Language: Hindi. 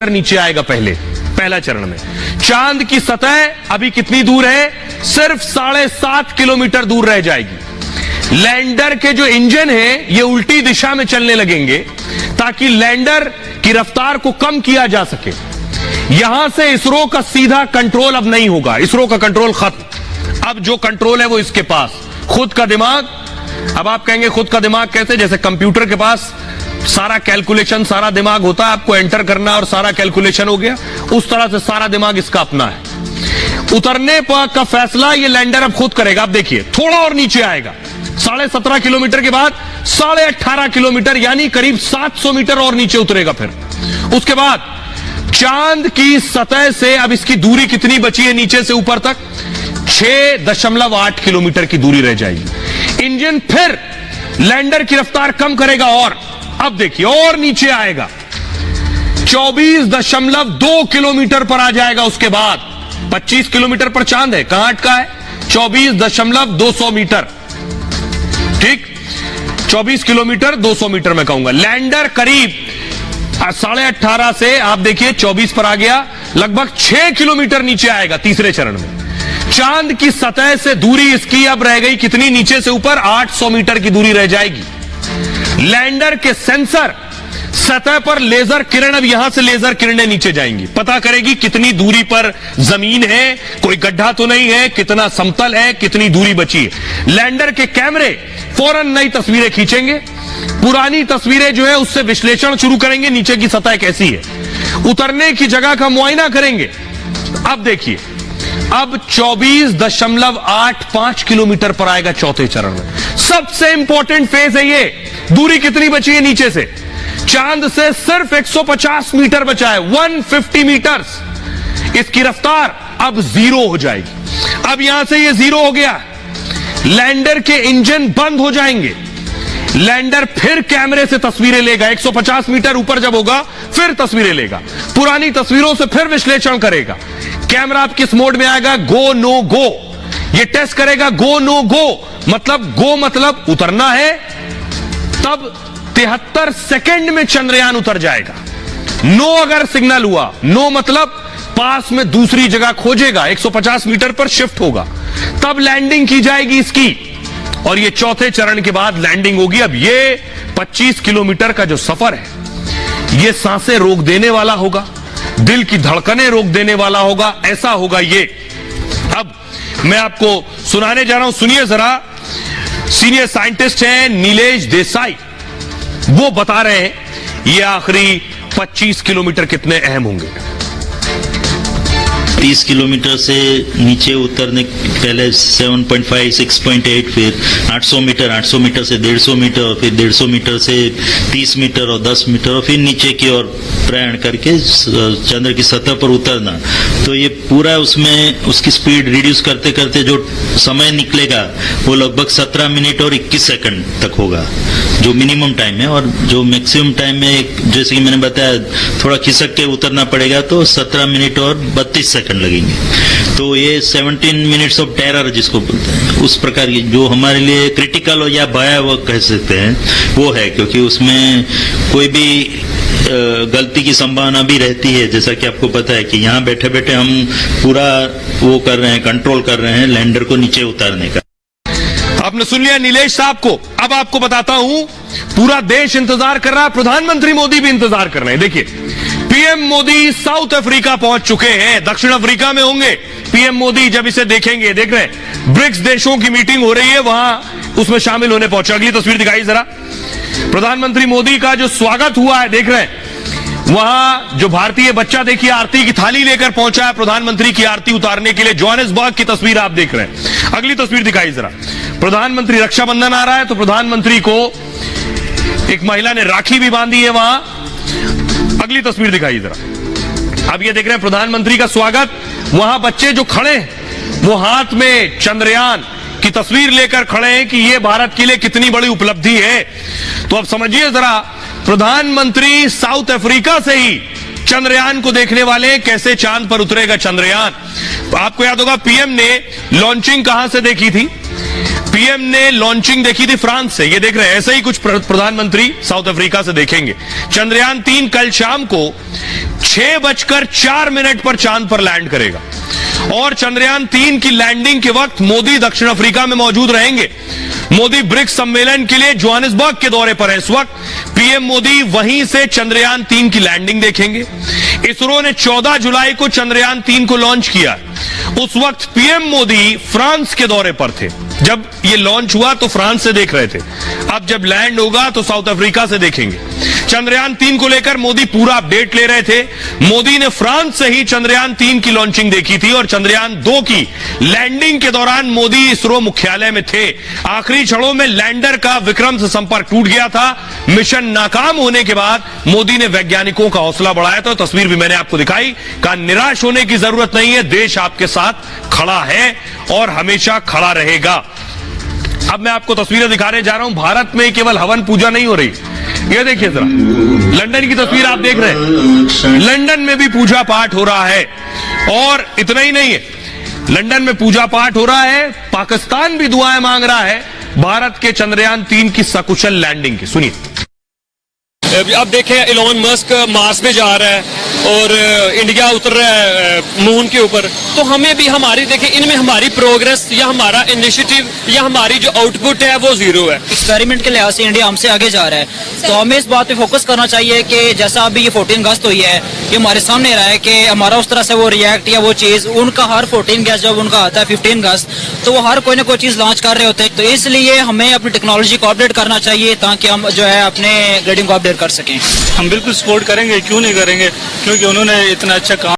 नीचे आएगा पहला चरण में। चांद की सतह अभी कितनी दूर है? सिर्फ 7.5 किलोमीटर दूर रह जाएगी। लैंडर के जो इंजन है ये उल्टी दिशा में चलने लगेंगे ताकि लैंडर की रफ्तार को कम किया जा सके। यहां से इसरो का सीधा कंट्रोल अब नहीं होगा, इसरो का कंट्रोल खत्म। अब जो कंट्रोल है वो इसके पास, खुद का दिमाग। अब आप कहेंगे खुद का दिमाग कैसे? जैसे कंप्यूटर के पास सारा कैलकुलेशन, सारा दिमाग होता है, आपको एंटर करना और सारा कैलकुलेशन हो गया, उस तरह से सारा दिमाग इसका अपना है। उतरने पर का फैसला ये लैंडर अब खुद करेगा। अब देखिए थोड़ा और नीचे आएगा, 17.5 किलोमीटर के बाद 18.5 किलोमीटर यानी करीब 700 मीटर और नीचे उतरेगा। फिर उसके बाद चांद की सतह से अब इसकी दूरी कितनी बची है नीचे से ऊपर तक? 6.8 किलोमीटर की दूरी रह जाएगी। इंजन फिर लैंडर की रफ्तार कम करेगा और अब देखिए और नीचे आएगा, 24.2 किलोमीटर पर आ जाएगा। उसके बाद 25 किलोमीटर पर चांद है, कहां अटका है? 24.200 मीटर, ठीक, 24 किलोमीटर 200 मीटर मैं कहूंगा। लैंडर करीब 18.5 से आप देखिए 24 पर आ गया, लगभग 6 किलोमीटर नीचे आएगा तीसरे चरण में। चांद की सतह से दूरी इसकी अब रह गई कितनी नीचे से ऊपर? 800 मीटर की दूरी रह जाएगी। लैंडर के सेंसर सतह पर लेजर किरण, अब यहां से लेजर किरणें नीचे जाएंगी, पता करेगी कितनी दूरी पर जमीन है, कोई गड्ढा तो नहीं है, कितना समतल है, कितनी दूरी बची है। लैंडर के कैमरे फौरन नई तस्वीरें खींचेंगे, पुरानी तस्वीरें जो है उससे विश्लेषण शुरू करेंगे, नीचे की सतह कैसी है, उतरने की जगह का मुआयना करेंगे। अब देखिए अब 24.85 किलोमीटर पर आएगा चौथे चरण में। सबसे इंपॉर्टेंट फेज है ये। दूरी कितनी बची है नीचे से? चांद से सिर्फ 150 मीटर बचा है, 150 मीटर्स। इसकी रफ्तार अब 0 हो जाएगी। अब यहां से ये 0 हो गया, लैंडर के इंजन बंद हो जाएंगे। लैंडर फिर कैमरे से तस्वीरें लेगा, 150 मीटर ऊपर जब होगा फिर तस्वीरें लेगा, पुरानी तस्वीरों से फिर विश्लेषण करेगा। कैमरा आप किस मोड में आएगा? गो नो गो। ये टेस्ट करेगा गो नो गो, मतलब गो मतलब उतरना है, तब 73 सेकंड में चंद्रयान उतर जाएगा। नो अगर सिग्नल हुआ, नो मतलब पास में दूसरी जगह खोजेगा, 150 मीटर पर शिफ्ट होगा, तब लैंडिंग की जाएगी इसकी। और ये चौथे चरण के बाद लैंडिंग होगी। अब ये 25 किलोमीटर का जो सफर है ये सांसें रोक देने वाला होगा, दिल की धड़कनें रोक देने वाला होगा, ऐसा होगा ये। अब मैं आपको सुनाने जा रहा हूं, सुनिए जरा। सीनियर साइंटिस्ट हैं नीलेश देसाई, वो बता रहे हैं ये आखिरी 25 किलोमीटर कितने अहम होंगे। 30 किलोमीटर से नीचे उतरने पहले 7.5, 6.8, फिर 800 मीटर, 800 मीटर से 150 मीटर, फिर 150 मीटर से 30 मीटर और 10 मीटर, और फिर नीचे की ओर प्रयाण करके चंद्र की सतह पर उतरना। तो ये पूरा उसमें उसकी स्पीड रिड्यूस करते करते जो समय निकलेगा वो लगभग 17 मिनट और 21 सेकंड तक होगा, जो मिनिमम टाइम है। और जो मैक्सिमम टाइम में जैसे कि मैंने बताया थोड़ा खिसक के उतरना पड़ेगा, तो 17 मिनट और 32 सेकंड लगेंगे। तो ये 17 मिनट्स ऑफ टेरर जिसको बोलते हैं, उस प्रकार की जो हमारे लिए क्रिटिकल या भयावह कह सकते हैं वो है, क्योंकि उसमें कोई भी गलती की संभावना भी रहती है। जैसा कि आपको पता है कि यहाँ बैठे बैठे हम पूरा वो कर रहे हैं, कंट्रोल कर रहे हैं लैंडर को नीचे उतारने का। आपने सुन लिया नीलेश साहब को। अब आपको बताता हूं, पूरा देश इंतजार कर रहा है, प्रधानमंत्री मोदी भी इंतजार कर रहे हैं। देखिए पीएम मोदी साउथ अफ्रीका पहुंच चुके हैं, दक्षिण अफ्रीका में होंगे पीएम मोदी जब इसे देखेंगे। देख रहे हैं ब्रिक्स देशों की मीटिंग हो रही है, वहां उसमें शामिल होने पहुंचे। अगली तस्वीर दिखाई जरा। प्रधानमंत्री मोदी का जो स्वागत हुआ है, देख रहे हैं वहां जो भारतीय बच्चा देखिए आरती की थाली लेकर पहुंचा है प्रधानमंत्री की आरती उतारने के लिए। जोहानिसबर्ग की तस्वीर आप देख रहे हैं। अगली तस्वीर दिखाई जरा। प्रधानमंत्री, रक्षाबंधन आ रहा है तो प्रधानमंत्री को एक महिला ने राखी भी बांधी है वहां। अगली तस्वीर दिखाई जरा। अब ये देख रहे हैं प्रधानमंत्री का स्वागत, वहां बच्चे जो खड़े हैं वो हाथ में चंद्रयान की तस्वीर लेकर खड़े हैं कि ये भारत के लिए कितनी बड़ी उपलब्धि है। तो अब समझिए जरा, प्रधानमंत्री साउथ अफ्रीका से ही चंद्रयान को देखने वाले, कैसे चांद पर उतरेगा चंद्रयान। आपको याद होगा पीएम ने लॉन्चिंग कहां से देखी थी? पीएम ने लॉन्चिंग देखी थी फ्रांस से, ये देख रहे हैं, ऐसे ही कुछ प्रधानमंत्री साउथ अफ्रीका से देखेंगे। चंद्रयान 3 कल शाम को 6:04 पर चांद पर लैंड करेगा और चंद्रयान 3 की लैंडिंग के वक्त मोदी दक्षिण अफ्रीका में मौजूद रहेंगे। मोदी ब्रिक्स सम्मेलन के लिए जोहानिसबर्ग के दौरे पर है इस वक्त। पीएम मोदी वहीं से चंद्रयान 3 की लैंडिंग देखेंगे। इसरो ने 14 जुलाई को चंद्रयान 3 को लॉन्च किया। उस वक्त पीएम मोदी फ्रांस के दौरे पर थे। जब ये लॉन्च हुआ तो फ्रांस से देख रहे थे, अब जब लैंड होगा तो साउथ अफ्रीका से देखेंगे। चंद्रयान 3 को लेकर मोदी पूरा अपडेट ले रहे थे। मोदी ने फ्रांस से ही चंद्रयान 3 की लॉन्चिंग देखी थी और चंद्रयान 2 की लैंडिंग के दौरान मोदी इसरो मुख्यालय में थे। आखिरी क्षणों में लैंडर का विक्रम से संपर्क टूट गया था। मिशन नाकाम होने के बाद मोदी ने वैज्ञानिकों का हौसला बढ़ाया था। तस्वीर भी मैंने आपको दिखाई। कहा निराश होने की जरूरत नहीं है, देश आपके साथ खड़ा है और हमेशा खड़ा रहेगा। अब मैं आपको तस्वीरें दिखाने जा रहा हूं। भारत में केवल हवन पूजा नहीं हो रही, ये देखिए जरा, लंदन की तस्वीर आप देख रहे हैं। लंदन में भी पूजा पाठ हो रहा है और इतना ही नहीं है, लंदन में पूजा पाठ हो रहा है, पाकिस्तान भी दुआएं मांग रहा है भारत के चंद्रयान 3 की सकुशल लैंडिंग की। सुनिए। अब देखें इलॉन मस्क मार्स पे जा रहा है और इंडिया उतर रहा है मून के ऊपर, तो हमें भी हमारी देखें इनमें हमारी प्रोग्रेस या हमारा इनिशिएटिव या हमारी जो आउटपुट है वो जीरो है। एक्सपेरिमेंट के लिहाज से इंडिया हमसे आगे जा रहा है, तो हमें इस बात पे फोकस करना चाहिए कि जैसा अभी ये 14 अगस्त हुई है, ये हमारे सामने रहा है कि हमारा उस तरह से वो रिएक्ट या वो चीज उनका हर 14 अगस्त जब उनका आता है 15 अगस्त तो वो हर कोई ना कोई चीज लॉन्च कर रहे होते हैं। तो इसलिए हमें अपनी टेक्नोलॉजी को अपडेट करना चाहिए ताकि हम जो है अपने ग्रेडिंग को अपडेट कर सकें। हम बिल्कुल सपोर्ट करेंगे, क्यों नहीं करेंगे, क्योंकि उन्होंने इतना अच्छा काम